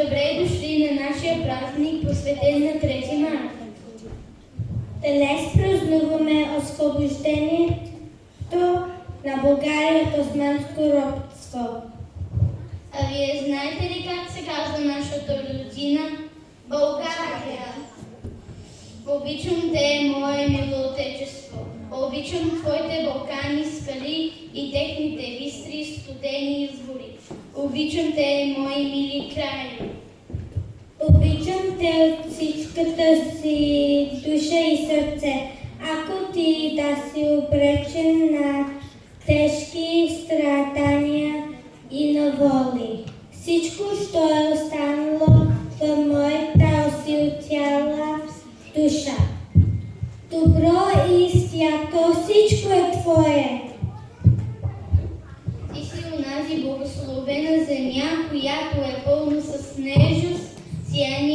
Добре дошли на нашия празник, посветен на 3 марта. Днес празнуваме освобождението на България от османско робство. А вие знаете ли как се казва нашата родина? България. Обичам те, мое мило отечество. Обичам твоите Балкани, скали и техните бистри, студени извори. Обичам те, мои мили краи. Обичам те от всичката си душа и сърце. Ако ти да си обречен на тежки страдания и наволи, всичко, що е останало в моята осиротяла душа. Добро и свято, всичко е твое. Ти си онази благословена земя, която е пълна с нежност, сияние